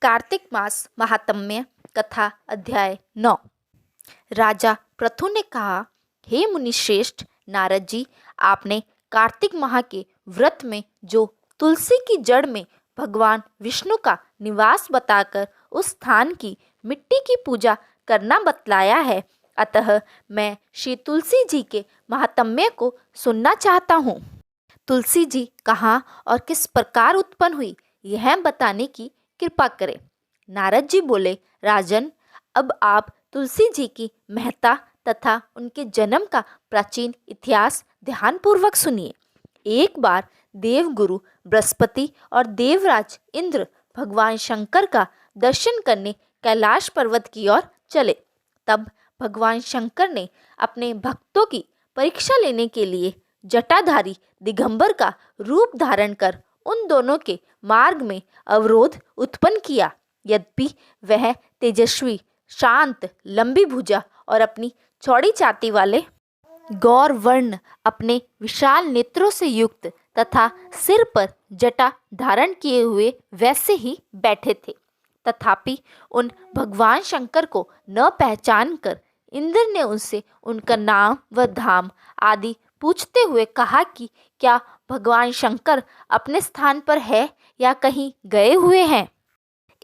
कार्तिक मास महात्म्य कथा अध्याय 9। राजा पृथु ने कहा, हे मुनिश्रेष्ठ नारद जी, आपने कार्तिक माह के व्रत में जो तुलसी की जड़ में भगवान विष्णु का निवास बताकर उस स्थान की मिट्टी की पूजा करना बतलाया है, अतः मैं श्री तुलसी जी के महात्म्य को सुनना चाहता हूँ। तुलसी जी कहाँ और किस प्रकार उत्पन्न हुई, यह बताने की कृपा करें। नारद जी बोले, राजन, अब आप तुलसी जी की महत्ता तथा उनके जन्म का प्राचीन इतिहास ध्यानपूर्वक सुनिए। एक बार देवगुरु बृहस्पति और देवराज इंद्र भगवान शंकर का दर्शन करने कैलाश पर्वत की ओर चले। तब भगवान शंकर ने अपने भक्तों की परीक्षा लेने के लिए जटाधारी दिगंबर का रूप धारण कर उन दोनों के मार्ग में अवरोध उत्पन्न किया। यद्यपि वह तेजस्वी, शांत, लंबी भुजा और अपनी चौड़ी छाती वाले गौर वर्ण, अपने विशाल नेत्रों से युक्त तथा सिर पर जटा धारण किए हुए वैसे ही बैठे थे। तथापि उन भगवान शंकर को न पहचान कर इंद्र ने उनसे उनका नाम व धाम आदि पूछते हुए कहा कि क्या भगवान शंकर अपने स्थान पर है या कहीं गए हुए हैं।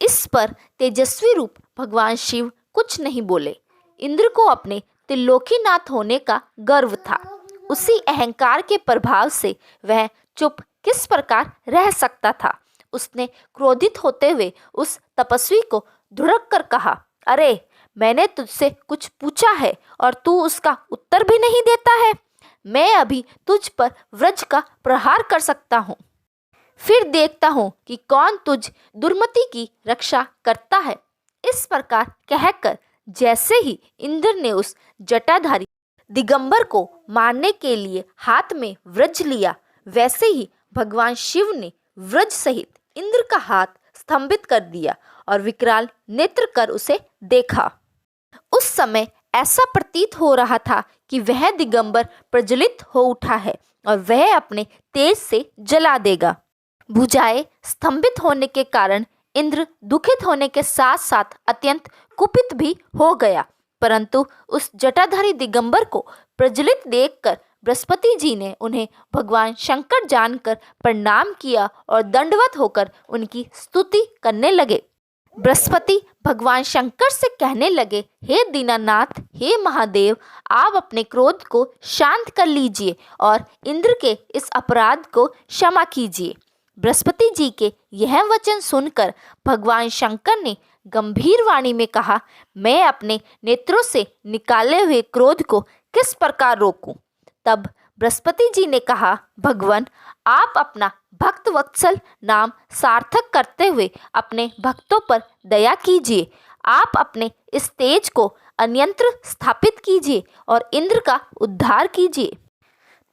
इस पर तेजस्वी रूप भगवान शिव कुछ नहीं बोले। इंद्र को अपने त्रिलोकीनाथ होने का गर्व था। उसी अहंकार के प्रभाव से वह चुप किस प्रकार रह सकता था। उसने क्रोधित होते हुए उस तपस्वी को धुड़क कर कहा, अरे, मैंने तुझसे कुछ पूछा है और तू उसका उत्तर भी नहीं देता है। मैं अभी तुझ पर वज्र का प्रहार कर सकता हूँ, फिर देखता हूँ कि कौन तुझ दुर्मति की रक्षा करता है। इस प्रकार कहकर जैसे ही इंद्र ने उस जटाधारी दिगंबर को मारने के लिए हाथ में वज्र लिया, वैसे ही भगवान शिव ने वज्र सहित इंद्र का हाथ स्तंभित कर दिया और विकराल नेत्र कर उसे देखा। उस समय ऐसा प्रतीत हो रहा था कि वह दिगंबर प्रज्वलित हो उठा है और वह अपने तेज से जला देगा। भुजाएं स्तंभित होने के कारण इंद्र दुखित होने के साथ साथ अत्यंत कुपित भी हो गया, परंतु उस जटाधारी दिगंबर को प्रज्वलित देखकर बृहस्पति जी ने उन्हें भगवान शंकर जानकर प्रणाम किया और दंडवत होकर उनकी स्तुति करने लगे। बृहस्पति भगवान शंकर से कहने लगे, हे दीनानाथ, हे महादेव, आप अपने क्रोध को शांत कर लीजिए और इंद्र के इस अपराध को क्षमा कीजिए। बृहस्पति जी के यह वचन सुनकर भगवान शंकर ने गंभीर वाणी में कहा, मैं अपने नेत्रों से निकाले हुए क्रोध को किस प्रकार रोकूं। तब बृहस्पति जी ने कहा, भगवान, आप अपना भक्त वत्सल नाम सार्थक करते हुए अपने भक्तों पर दया कीजिए। आप अपने इस तेज को अन्यंत्र स्थापित कीजिए और इंद्र का उद्धार कीजिए।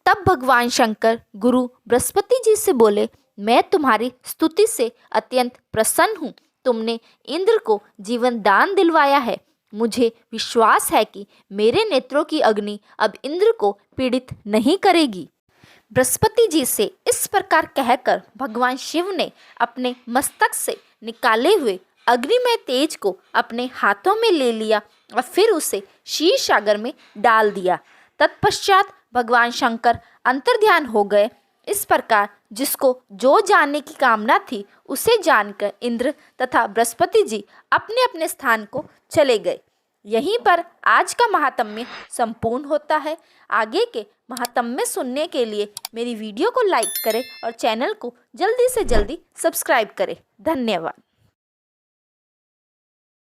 तब भगवान शंकर गुरु बृहस्पति जी से बोले, मैं तुम्हारी स्तुति से अत्यंत प्रसन्न हूँ। तुमने इंद्र को जीवन दान दिलवाया है। मुझे विश्वास है कि मेरे नेत्रों की अग्नि अब इंद्र को पीड़ित नहीं करेगी। बृहस्पति जी से इस प्रकार कहकर भगवान शिव ने अपने मस्तक से निकाले हुए अग्निमय तेज को अपने हाथों में ले लिया और फिर उसे क्षीर सागर में डाल दिया। तत्पश्चात भगवान शंकर अंतर्ध्यान हो गए। इस प्रकार जिसको जो जानने की कामना थी उसे जानकर इंद्र तथा बृहस्पति जी अपने अपने स्थान को चले गए। यहीं पर आज का महात्म्य संपूर्ण होता है। आगे के महात्म्य सुनने के लिए मेरी वीडियो को लाइक करें और चैनल को जल्दी से जल्दी सब्सक्राइब करें। धन्यवाद।